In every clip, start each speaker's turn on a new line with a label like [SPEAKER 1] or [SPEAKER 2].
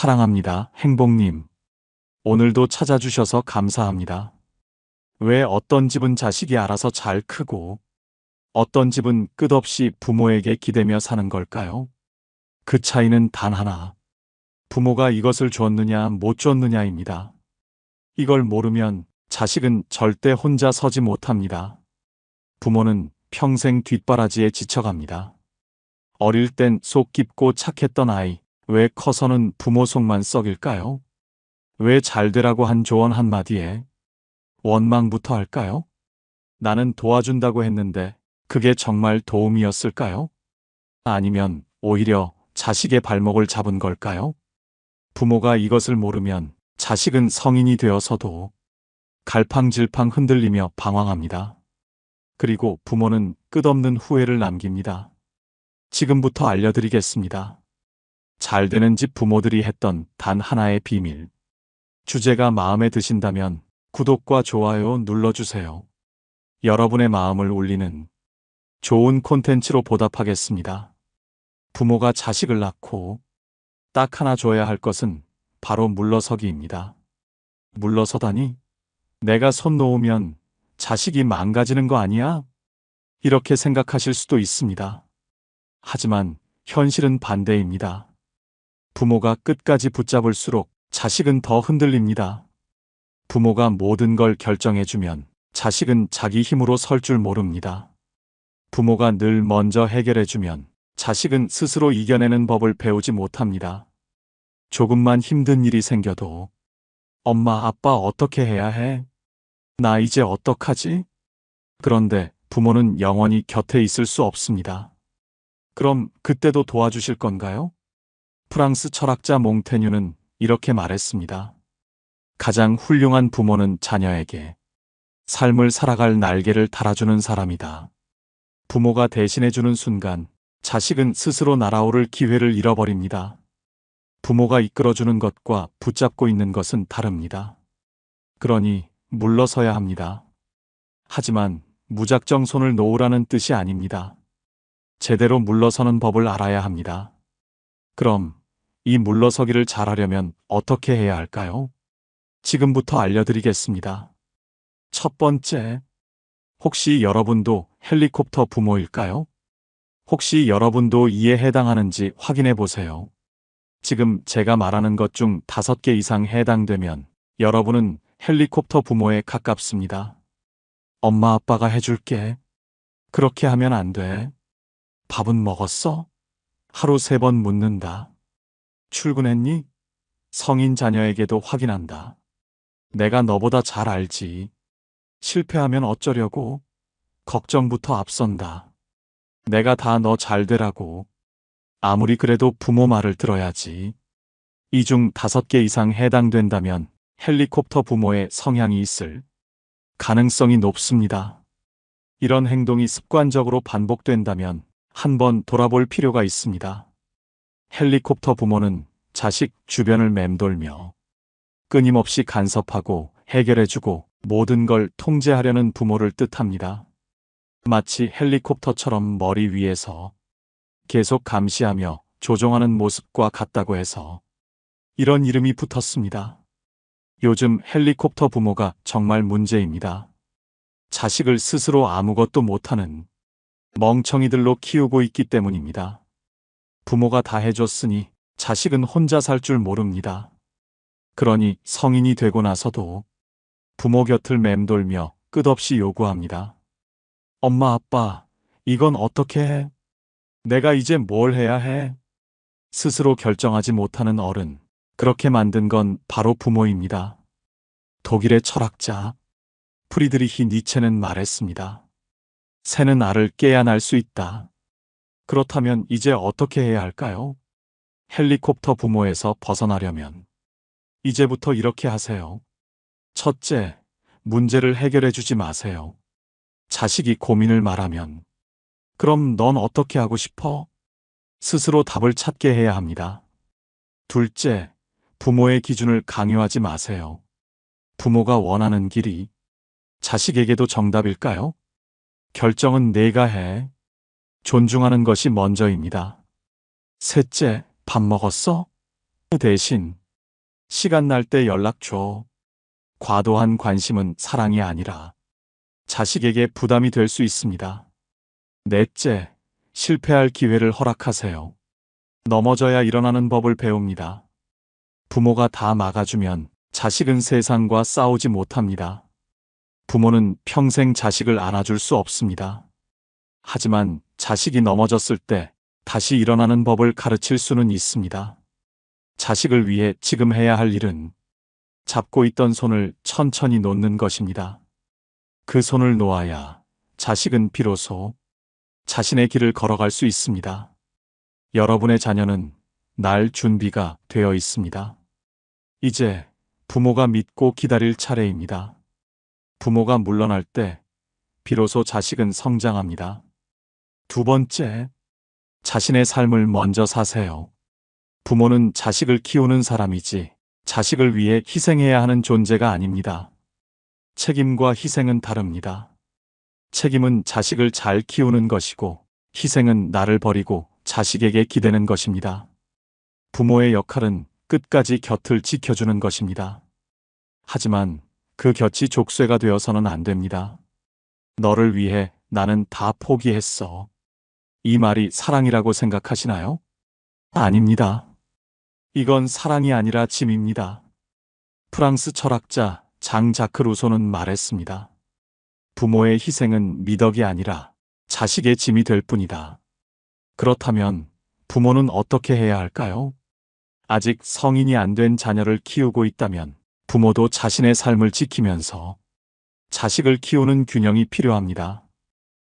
[SPEAKER 1] 사랑합니다, 행복님. 오늘도 찾아주셔서 감사합니다. 왜 어떤 집은 자식이 알아서 잘 크고, 어떤 집은 끝없이 부모에게 기대며 사는 걸까요? 그 차이는 단 하나. 부모가 이것을 줬느냐, 못 줬느냐입니다. 이걸 모르면 자식은 절대 혼자 서지 못합니다. 부모는 평생 뒷바라지에 지쳐갑니다. 어릴 땐 속 깊고 착했던 아이, 왜 커서는 부모 속만 썩일까요? 왜 잘 되라고 한 조언 한마디에 원망부터 할까요? 나는 도와준다고 했는데 그게 정말 도움이었을까요? 아니면 오히려 자식의 발목을 잡은 걸까요? 부모가 이것을 모르면 자식은 성인이 되어서도 갈팡질팡 흔들리며 방황합니다. 그리고 부모는 끝없는 후회를 남깁니다. 지금부터 알려드리겠습니다. 잘 되는 집 부모들이 했던 단 하나의 비밀. 주제가 마음에 드신다면 구독과 좋아요 눌러주세요. 여러분의 마음을 울리는 좋은 콘텐츠로 보답하겠습니다. 부모가 자식을 낳고 딱 하나 줘야 할 것은 바로 물러서기입니다. 물러서다니? 내가 손 놓으면 자식이 망가지는 거 아니야? 이렇게 생각하실 수도 있습니다. 하지만 현실은 반대입니다. 부모가 끝까지 붙잡을수록 자식은 더 흔들립니다. 부모가 모든 걸 결정해주면 자식은 자기 힘으로 설 줄 모릅니다. 부모가 늘 먼저 해결해주면 자식은 스스로 이겨내는 법을 배우지 못합니다. 조금만 힘든 일이 생겨도 엄마, 아빠 어떻게 해야 해? 나 이제 어떡하지? 그런데 부모는 영원히 곁에 있을 수 없습니다. 그럼 그때도 도와주실 건가요? 프랑스 철학자 몽테뉴는 이렇게 말했습니다. 가장 훌륭한 부모는 자녀에게 삶을 살아갈 날개를 달아주는 사람이다. 부모가 대신해주는 순간 자식은 스스로 날아오를 기회를 잃어버립니다. 부모가 이끌어주는 것과 붙잡고 있는 것은 다릅니다. 그러니 물러서야 합니다. 하지만 무작정 손을 놓으라는 뜻이 아닙니다. 제대로 물러서는 법을 알아야 합니다. 그럼 이 물러서기를 잘하려면 어떻게 해야 할까요? 지금부터 알려드리겠습니다. 첫 번째, 혹시 여러분도 헬리콥터 부모일까요? 혹시 여러분도 이에 해당하는지 확인해 보세요. 지금 제가 말하는 것 중 5개 이상 해당되면 여러분은 헬리콥터 부모에 가깝습니다. 엄마 아빠가 해줄게. 그렇게 하면 안 돼. 밥은 먹었어? 하루 3번 묻는다. 출근했니? 성인 자녀에게도 확인한다. 내가 너보다 잘 알지. 실패하면 어쩌려고? 걱정부터 앞선다. 내가 다 너 잘 되라고. 아무리 그래도 부모 말을 들어야지. 이 중 5개 이상 해당된다면 헬리콥터 부모의 성향이 있을 가능성이 높습니다. 이런 행동이 습관적으로 반복된다면 한번 돌아볼 필요가 있습니다. 헬리콥터 부모는 자식 주변을 맴돌며 끊임없이 간섭하고 해결해주고 모든 걸 통제하려는 부모를 뜻합니다. 마치 헬리콥터처럼 머리 위에서 계속 감시하며 조종하는 모습과 같다고 해서 이런 이름이 붙었습니다. 요즘 헬리콥터 부모가 정말 문제입니다. 자식을 스스로 아무것도 못하는 멍청이들로 키우고 있기 때문입니다. 부모가 다 해줬으니 자식은 혼자 살 줄 모릅니다. 그러니 성인이 되고 나서도 부모 곁을 맴돌며 끝없이 요구합니다. 엄마, 아빠, 이건 어떻게 해? 내가 이제 뭘 해야 해? 스스로 결정하지 못하는 어른, 그렇게 만든 건 바로 부모입니다. 독일의 철학자 프리드리히 니체는 말했습니다. 새는 알을 깨야 날 수 있다. 그렇다면 이제 어떻게 해야 할까요? 헬리콥터 부모에서 벗어나려면 이제부터 이렇게 하세요. 첫째, 문제를 해결해 주지 마세요. 자식이 고민을 말하면 그럼 넌 어떻게 하고 싶어? 스스로 답을 찾게 해야 합니다. 둘째, 부모의 기준을 강요하지 마세요. 부모가 원하는 길이 자식에게도 정답일까요? 결정은 내가 해. 존중하는 것이 먼저입니다. 셋째, 밥 먹었어? 대신 시간 날 때 연락 줘. 과도한 관심은 사랑이 아니라 자식에게 부담이 될 수 있습니다. 넷째, 실패할 기회를 허락하세요. 넘어져야 일어나는 법을 배웁니다. 부모가 다 막아주면 자식은 세상과 싸우지 못합니다. 부모는 평생 자식을 안아줄 수 없습니다. 하지만 자식이 넘어졌을 때 다시 일어나는 법을 가르칠 수는 있습니다. 자식을 위해 지금 해야 할 일은 잡고 있던 손을 천천히 놓는 것입니다. 그 손을 놓아야 자식은 비로소 자신의 길을 걸어갈 수 있습니다. 여러분의 자녀는 날 준비가 되어 있습니다. 이제 부모가 믿고 기다릴 차례입니다. 부모가 물러날 때 비로소 자식은 성장합니다. 두 번째, 자신의 삶을 먼저 사세요. 부모는 자식을 키우는 사람이지 자식을 위해 희생해야 하는 존재가 아닙니다. 책임과 희생은 다릅니다. 책임은 자식을 잘 키우는 것이고 희생은 나를 버리고 자식에게 기대는 것입니다. 부모의 역할은 끝까지 곁을 지켜주는 것입니다. 하지만 그 곁이 족쇄가 되어서는 안 됩니다. 너를 위해 나는 다 포기했어. 이 말이 사랑이라고 생각하시나요? 아닙니다. 이건 사랑이 아니라 짐입니다. 프랑스 철학자 장 자크 루소는 말했습니다. 부모의 희생은 미덕이 아니라 자식의 짐이 될 뿐이다. 그렇다면 부모는 어떻게 해야 할까요? 아직 성인이 안 된 자녀를 키우고 있다면 부모도 자신의 삶을 지키면서 자식을 키우는 균형이 필요합니다.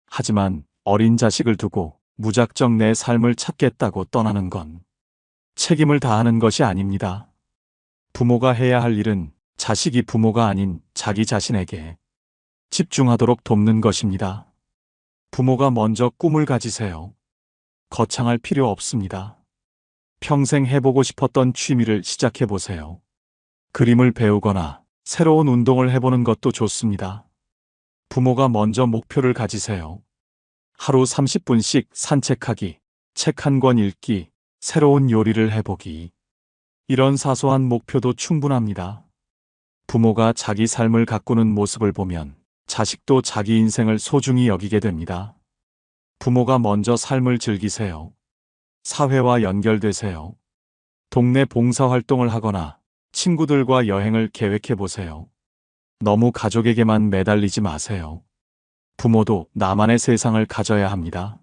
[SPEAKER 1] 하지만 어린 자식을 두고 무작정 내 삶을 찾겠다고 떠나는 건 책임을 다하는 것이 아닙니다. 부모가 해야 할 일은 자식이 부모가 아닌 자기 자신에게 집중하도록 돕는 것입니다. 부모가 먼저 꿈을 가지세요. 거창할 필요 없습니다. 평생 해보고 싶었던 취미를 시작해보세요. 그림을 배우거나 새로운 운동을 해보는 것도 좋습니다. 부모가 먼저 목표를 가지세요. 하루 30분씩 산책하기, 책 한 권 읽기, 새로운 요리를 해보기. 이런 사소한 목표도 충분합니다. 부모가 자기 삶을 가꾸는 모습을 보면 자식도 자기 인생을 소중히 여기게 됩니다. 부모가 먼저 삶을 즐기세요. 사회와 연결되세요. 동네 봉사활동을 하거나 친구들과 여행을 계획해 보세요. 너무 가족에게만 매달리지 마세요. 부모도 나만의 세상을 가져야 합니다.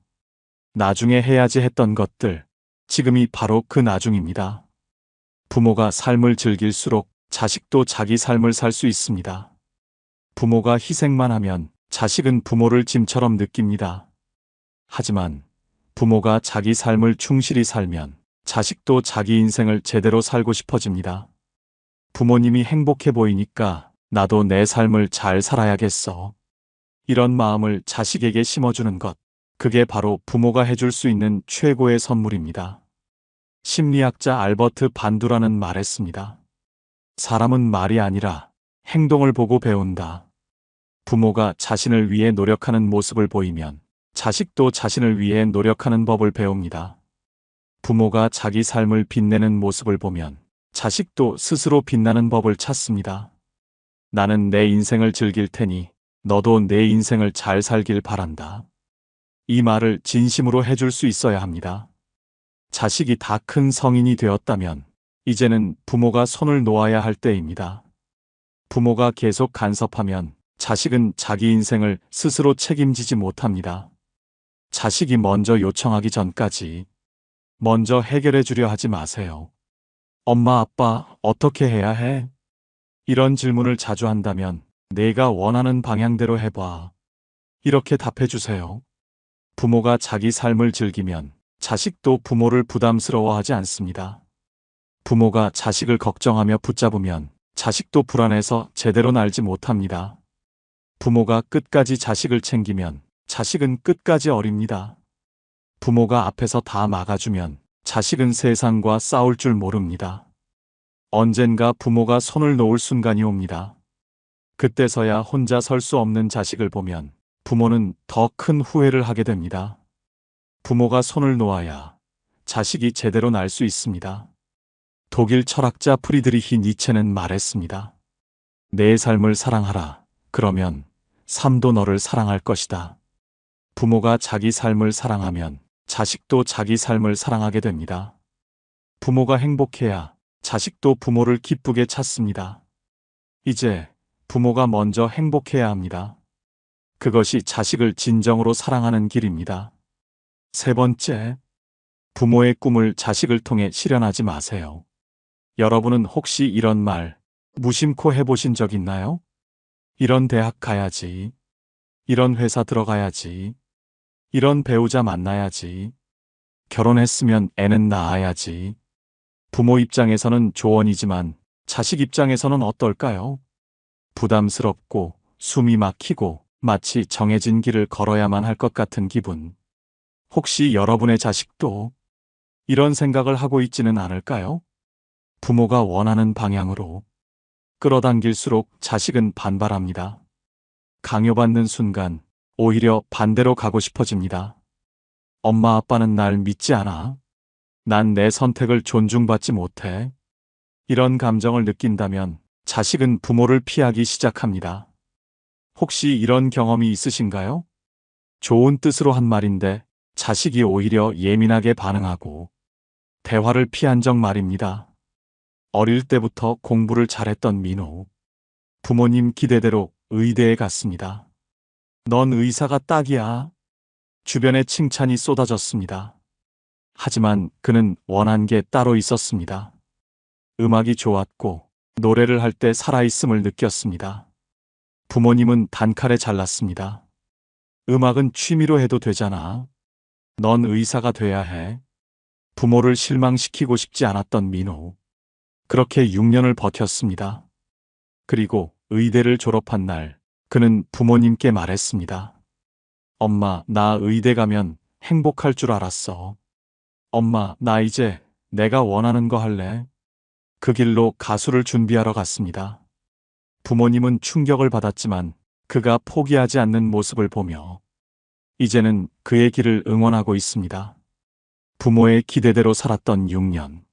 [SPEAKER 1] 나중에 해야지 했던 것들, 지금이 바로 그 나중입니다. 부모가 삶을 즐길수록 자식도 자기 삶을 살 수 있습니다. 부모가 희생만 하면 자식은 부모를 짐처럼 느낍니다. 하지만 부모가 자기 삶을 충실히 살면 자식도 자기 인생을 제대로 살고 싶어집니다. 부모님이 행복해 보이니까 나도 내 삶을 잘 살아야겠어. 이런 마음을 자식에게 심어주는 것, 그게 바로 부모가 해줄 수 있는 최고의 선물입니다. 심리학자 알버트 반두라는 말했습니다. 사람은 말이 아니라 행동을 보고 배운다. 부모가 자신을 위해 노력하는 모습을 보이면 자식도 자신을 위해 노력하는 법을 배웁니다. 부모가 자기 삶을 빛내는 모습을 보면 자식도 스스로 빛나는 법을 찾습니다. 나는 내 인생을 즐길 테니 너도 내 인생을 잘 살길 바란다. 이 말을 진심으로 해줄 수 있어야 합니다. 자식이 다 큰 성인이 되었다면 이제는 부모가 손을 놓아야 할 때입니다. 부모가 계속 간섭하면 자식은 자기 인생을 스스로 책임지지 못합니다. 자식이 먼저 요청하기 전까지 먼저 해결해 주려 하지 마세요. 엄마, 아빠, 어떻게 해야 해? 이런 질문을 자주 한다면 내가 원하는 방향대로 해봐. 이렇게 답해 주세요. 부모가 자기 삶을 즐기면 자식도 부모를 부담스러워하지 않습니다. 부모가 자식을 걱정하며 붙잡으면 자식도 불안해서 제대로 날지 못합니다. 부모가 끝까지 자식을 챙기면 자식은 끝까지 어립니다. 부모가 앞에서 다 막아주면 자식은 세상과 싸울 줄 모릅니다. 언젠가 부모가 손을 놓을 순간이 옵니다. 그때서야 혼자 설 수 없는 자식을 보면 부모는 더 큰 후회를 하게 됩니다. 부모가 손을 놓아야 자식이 제대로 날 수 있습니다. 독일 철학자 프리드리히 니체는 말했습니다. 내 삶을 사랑하라. 그러면 삶도 너를 사랑할 것이다. 부모가 자기 삶을 사랑하면 자식도 자기 삶을 사랑하게 됩니다. 부모가 행복해야 자식도 부모를 기쁘게 찾습니다. 이제 부모가 먼저 행복해야 합니다. 그것이 자식을 진정으로 사랑하는 길입니다. 세 번째, 부모의 꿈을 자식을 통해 실현하지 마세요. 여러분은 혹시 이런 말 무심코 해보신 적 있나요? 이런 대학 가야지. 이런 회사 들어가야지. 이런 배우자 만나야지. 결혼했으면 애는 낳아야지. 부모 입장에서는 조언이지만 자식 입장에서는 어떨까요? 부담스럽고 숨이 막히고 마치 정해진 길을 걸어야만 할 것 같은 기분. 혹시 여러분의 자식도 이런 생각을 하고 있지는 않을까요? 부모가 원하는 방향으로 끌어당길수록 자식은 반발합니다. 강요받는 순간 오히려 반대로 가고 싶어집니다. 엄마 아빠는 날 믿지 않아. 난 내 선택을 존중받지 못해. 이런 감정을 느낀다면 자식은 부모를 피하기 시작합니다. 혹시 이런 경험이 있으신가요? 좋은 뜻으로 한 말인데 자식이 오히려 예민하게 반응하고 대화를 피한 적 말입니다. 어릴 때부터 공부를 잘했던 민호. 부모님 기대대로 의대에 갔습니다. 넌 의사가 딱이야. 주변에 칭찬이 쏟아졌습니다. 하지만 그는 원한 게 따로 있었습니다. 음악이 좋았고 노래를 할 때 살아있음을 느꼈습니다. 부모님은 단칼에 잘랐습니다. 음악은 취미로 해도 되잖아. 넌 의사가 돼야 해. 부모를 실망시키고 싶지 않았던 민호. 그렇게 6년을 버텼습니다. 그리고 의대를 졸업한 날, 그는 부모님께 말했습니다. 엄마, 나 의대 가면 행복할 줄 알았어. 엄마, 나 이제 내가 원하는 거 할래. 그 길로 가수를 준비하러 갔습니다. 부모님은 충격을 받았지만 그가 포기하지 않는 모습을 보며 이제는 그의 길을 응원하고 있습니다. 부모의 기대대로 살았던 6년.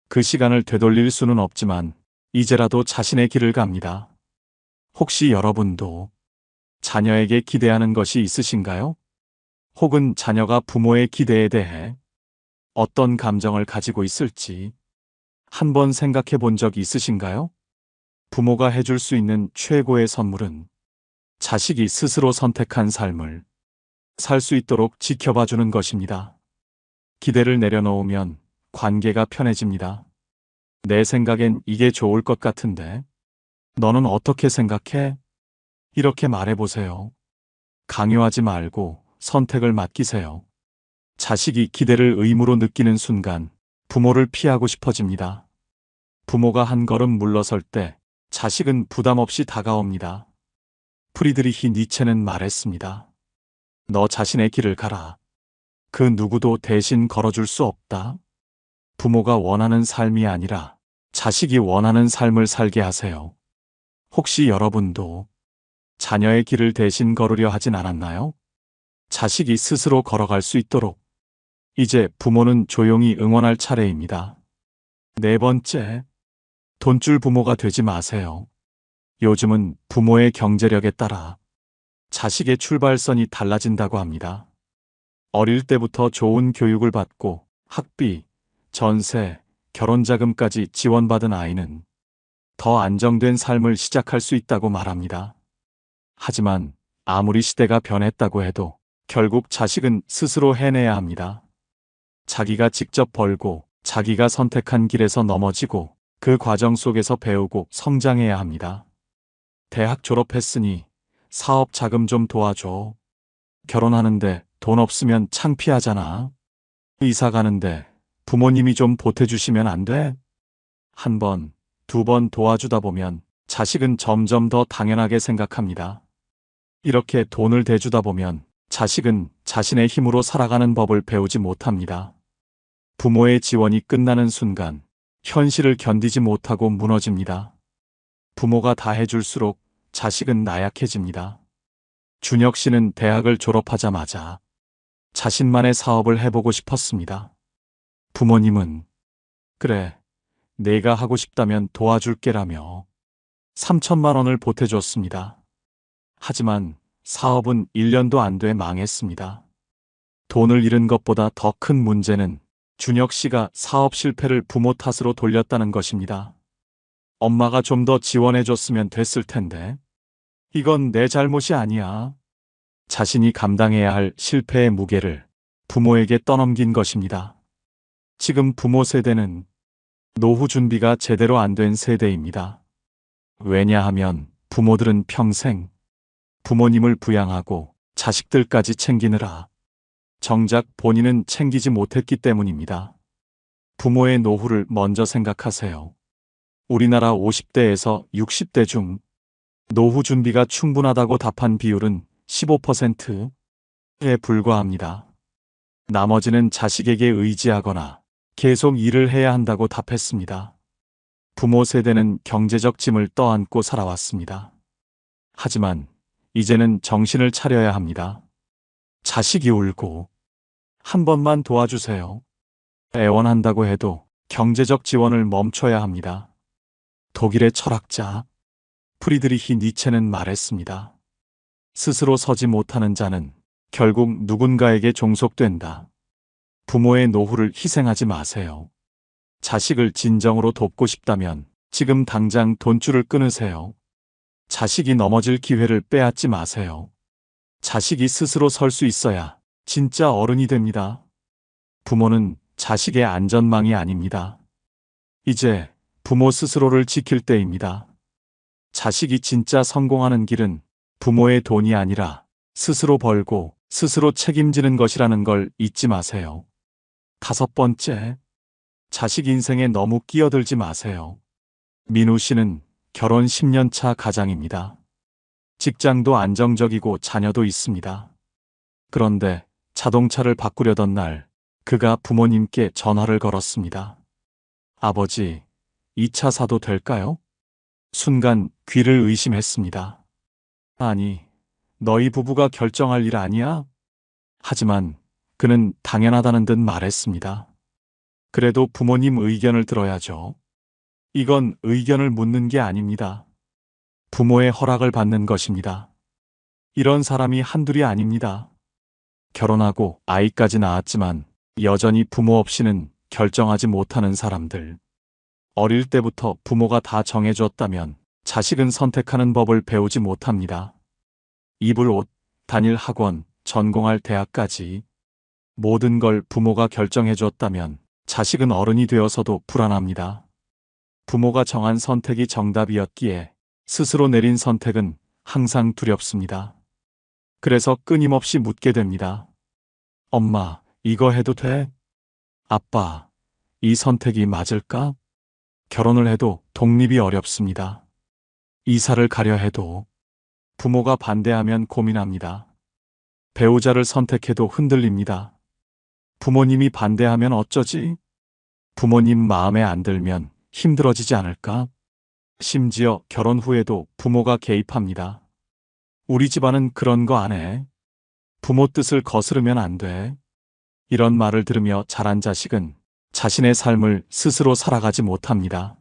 [SPEAKER 1] 그 시간을 되돌릴 수는 없지만 이제라도 자신의 길을 갑니다. 혹시 여러분도 자녀에게 기대하는 것이 있으신가요? 혹은 자녀가 부모의 기대에 대해 어떤 감정을 가지고 있을지 한번 생각해 본 적 있으신가요? 부모가 해줄 수 있는 최고의 선물은 자식이 스스로 선택한 삶을 살 수 있도록 지켜봐 주는 것입니다. 기대를 내려놓으면 관계가 편해집니다. 내 생각엔 이게 좋을 것 같은데, 너는 어떻게 생각해? 이렇게 말해보세요. 강요하지 말고 선택을 맡기세요. 자식이 기대를 의무로 느끼는 순간 부모를 피하고 싶어집니다. 부모가 한 걸음 물러설 때 자식은 부담 없이 다가옵니다. 프리드리히 니체는 말했습니다. 너 자신의 길을 가라. 그 누구도 대신 걸어줄 수 없다. 부모가 원하는 삶이 아니라 자식이 원하는 삶을 살게 하세요. 혹시 여러분도 자녀의 길을 대신 걸으려 하진 않았나요? 자식이 스스로 걸어갈 수 있도록 이제 부모는 조용히 응원할 차례입니다. 네 번째, 돈줄 부모가 되지 마세요. 요즘은 부모의 경제력에 따라 자식의 출발선이 달라진다고 합니다. 어릴 때부터 좋은 교육을 받고 학비, 전세, 결혼자금까지 지원받은 아이는 더 안정된 삶을 시작할 수 있다고 말합니다. 하지만 아무리 시대가 변했다고 해도 결국 자식은 스스로 해내야 합니다. 자기가 직접 벌고 자기가 선택한 길에서 넘어지고 그 과정 속에서 배우고 성장해야 합니다. 대학 졸업했으니 사업 자금 좀 도와줘. 결혼하는데 돈 없으면 창피하잖아. 이사 가는데 부모님이 좀 보태주시면 안 돼? 한 번, 두 번 도와주다 보면 자식은 점점 더 당연하게 생각합니다. 이렇게 돈을 대주다 보면 자식은 자신의 힘으로 살아가는 법을 배우지 못합니다. 부모의 지원이 끝나는 순간 현실을 견디지 못하고 무너집니다. 부모가 다 해줄수록 자식은 나약해집니다. 준혁 씨는 대학을 졸업하자마자 자신만의 사업을 해보고 싶었습니다. 부모님은 그래, 내가 하고 싶다면 도와줄게라며 3천만 원을 보태줬습니다. 하지만 사업은 1년도 안 돼 망했습니다. 돈을 잃은 것보다 더 큰 문제는 준혁 씨가 사업 실패를 부모 탓으로 돌렸다는 것입니다. 엄마가 좀 더 지원해줬으면 됐을 텐데. 이건 내 잘못이 아니야. 자신이 감당해야 할 실패의 무게를 부모에게 떠넘긴 것입니다. 지금 부모 세대는 노후 준비가 제대로 안 된 세대입니다. 왜냐하면 부모들은 평생 부모님을 부양하고 자식들까지 챙기느라 정작 본인은 챙기지 못했기 때문입니다. 부모의 노후를 먼저 생각하세요. 우리나라 50대에서 60대 중 노후 준비가 충분하다고 답한 비율은 15%에 불과합니다. 나머지는 자식에게 의지하거나 계속 일을 해야 한다고 답했습니다. 부모 세대는 경제적 짐을 떠안고 살아왔습니다. 하지만 이제는 정신을 차려야 합니다. 자식이 울고 한 번만 도와주세요. 애원한다고 해도 경제적 지원을 멈춰야 합니다. 독일의 철학자 프리드리히 니체는 말했습니다. 스스로 서지 못하는 자는 결국 누군가에게 종속된다. 부모의 노후를 희생하지 마세요. 자식을 진정으로 돕고 싶다면 지금 당장 돈줄을 끊으세요. 자식이 넘어질 기회를 빼앗지 마세요. 자식이 스스로 설 수 있어야 진짜 어른이 됩니다. 부모는 자식의 안전망이 아닙니다. 이제 부모 스스로를 지킬 때입니다. 자식이 진짜 성공하는 길은 부모의 돈이 아니라 스스로 벌고 스스로 책임지는 것이라는 걸 잊지 마세요. 5번째, 자식 인생에 너무 끼어들지 마세요. 민우 씨는 결혼 10년 차 가장입니다. 직장도 안정적이고 자녀도 있습니다. 그런데 자동차를 바꾸려던 날 그가 부모님께 전화를 걸었습니다. 아버지, 이 차 사도 될까요? 순간 귀를 의심했습니다. 아니, 너희 부부가 결정할 일 아니야? 하지만 그는 당연하다는 듯 말했습니다. 그래도 부모님 의견을 들어야죠. 이건 의견을 묻는 게 아닙니다. 부모의 허락을 받는 것입니다. 이런 사람이 한둘이 아닙니다. 결혼하고 아이까지 낳았지만 여전히 부모 없이는 결정하지 못하는 사람들. 어릴 때부터 부모가 다 정해줬다면 자식은 선택하는 법을 배우지 못합니다. 입을 옷, 다닐 학원, 전공할 대학까지 모든 걸 부모가 결정해줬다면 자식은 어른이 되어서도 불안합니다. 부모가 정한 선택이 정답이었기에 스스로 내린 선택은 항상 두렵습니다. 그래서 끊임없이 묻게 됩니다. 엄마, 이거 해도 돼? 아빠, 이 선택이 맞을까? 결혼을 해도 독립이 어렵습니다. 이사를 가려 해도 부모가 반대하면 고민합니다. 배우자를 선택해도 흔들립니다. 부모님이 반대하면 어쩌지? 부모님 마음에 안 들면 힘들어지지 않을까? 심지어 결혼 후에도 부모가 개입합니다. 우리 집안은 그런 거 안 해. 부모 뜻을 거스르면 안 돼. 이런 말을 들으며 자란 자식은 자신의 삶을 스스로 살아가지 못합니다.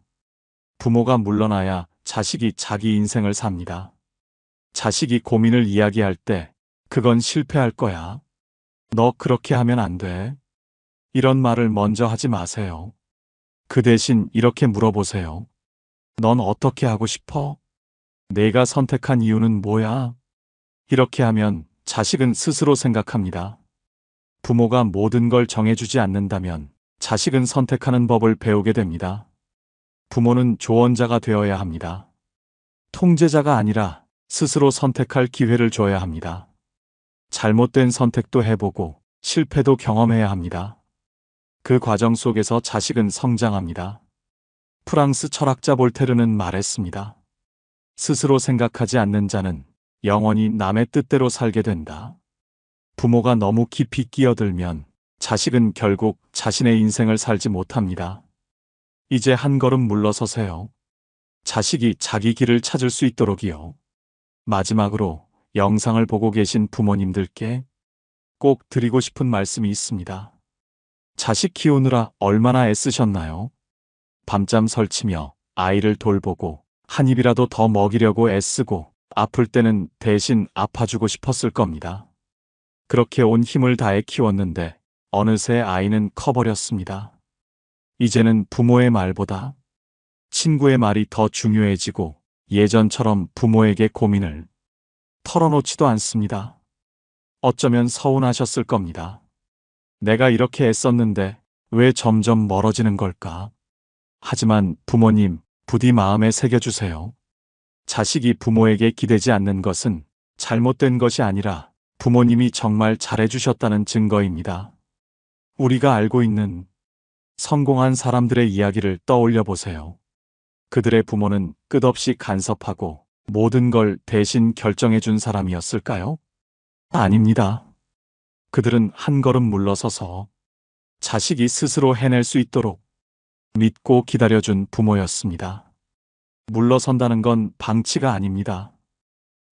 [SPEAKER 1] 부모가 물러나야 자식이 자기 인생을 삽니다. 자식이 고민을 이야기할 때 그건 실패할 거야. 너 그렇게 하면 안 돼. 이런 말을 먼저 하지 마세요. 그 대신 이렇게 물어보세요. 넌 어떻게 하고 싶어? 내가 선택한 이유는 뭐야? 이렇게 하면 자식은 스스로 생각합니다. 부모가 모든 걸 정해주지 않는다면 자식은 선택하는 법을 배우게 됩니다. 부모는 조언자가 되어야 합니다. 통제자가 아니라 스스로 선택할 기회를 줘야 합니다. 잘못된 선택도 해보고 실패도 경험해야 합니다. 그 과정 속에서 자식은 성장합니다. 프랑스 철학자 볼테르는 말했습니다. 스스로 생각하지 않는 자는 영원히 남의 뜻대로 살게 된다. 부모가 너무 깊이 끼어들면 자식은 결국 자신의 인생을 살지 못합니다. 이제 한 걸음 물러서세요. 자식이 자기 길을 찾을 수 있도록이요. 마지막으로 영상을 보고 계신 부모님들께 꼭 드리고 싶은 말씀이 있습니다. 자식 키우느라 얼마나 애쓰셨나요? 밤잠 설치며 아이를 돌보고 한 입이라도 더 먹이려고 애쓰고 아플 때는 대신 아파주고 싶었을 겁니다. 그렇게 온 힘을 다해 키웠는데 어느새 아이는 커버렸습니다. 이제는 부모의 말보다 친구의 말이 더 중요해지고 예전처럼 부모에게 고민을 털어놓지도 않습니다. 어쩌면 서운하셨을 겁니다. 내가 이렇게 애썼는데 왜 점점 멀어지는 걸까? 하지만 부모님, 부디 마음에 새겨주세요. 자식이 부모에게 기대지 않는 것은 잘못된 것이 아니라 부모님이 정말 잘해주셨다는 증거입니다. 우리가 알고 있는 성공한 사람들의 이야기를 떠올려 보세요. 그들의 부모는 끝없이 간섭하고 모든 걸 대신 결정해 준 사람이었을까요? 아닙니다. 그들은 한 걸음 물러서서 자식이 스스로 해낼 수 있도록 믿고 기다려준 부모였습니다. 물러선다는 건 방치가 아닙니다.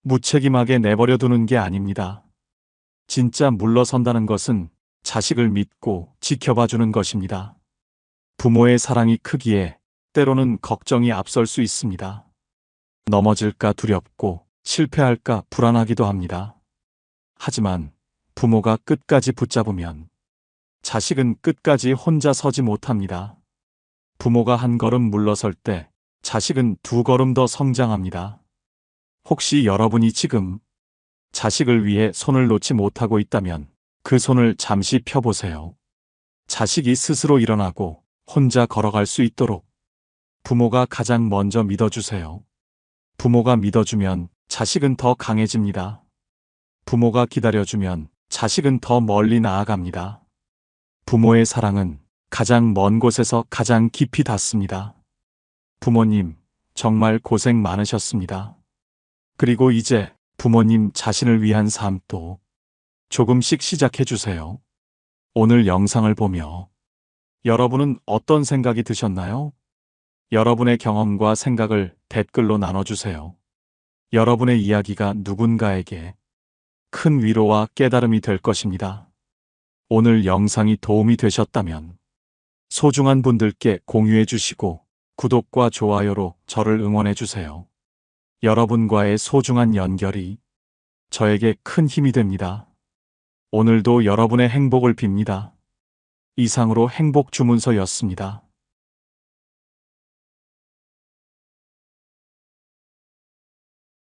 [SPEAKER 1] 무책임하게 내버려 두는 게 아닙니다. 진짜 물러선다는 것은 자식을 믿고 지켜봐 주는 것입니다. 부모의 사랑이 크기에 때로는 걱정이 앞설 수 있습니다. 넘어질까 두렵고 실패할까 불안하기도 합니다. 하지만 부모가 끝까지 붙잡으면 자식은 끝까지 혼자 서지 못합니다. 부모가 한 걸음 물러설 때 자식은 두 걸음 더 성장합니다. 혹시 여러분이 지금 자식을 위해 손을 놓지 못하고 있다면 그 손을 잠시 펴보세요. 자식이 스스로 일어나고 혼자 걸어갈 수 있도록 부모가 가장 먼저 믿어주세요. 부모가 믿어주면 자식은 더 강해집니다. 부모가 기다려주면 자식은 더 멀리 나아갑니다. 부모의 사랑은 가장 먼 곳에서 가장 깊이 닿습니다. 부모님, 정말 고생 많으셨습니다. 그리고 이제 부모님 자신을 위한 삶도 조금씩 시작해 주세요. 오늘 영상을 보며 여러분은 어떤 생각이 드셨나요? 여러분의 경험과 생각을 댓글로 나눠주세요. 여러분의 이야기가 누군가에게 큰 위로와 깨달음이 될 것입니다. 오늘 영상이 도움이 되셨다면 소중한 분들께 공유해 주시고 구독과 좋아요로 저를 응원해 주세요. 여러분과의 소중한 연결이 저에게 큰 힘이 됩니다. 오늘도 여러분의 행복을 빕니다. 이상으로 행복 주문서였습니다.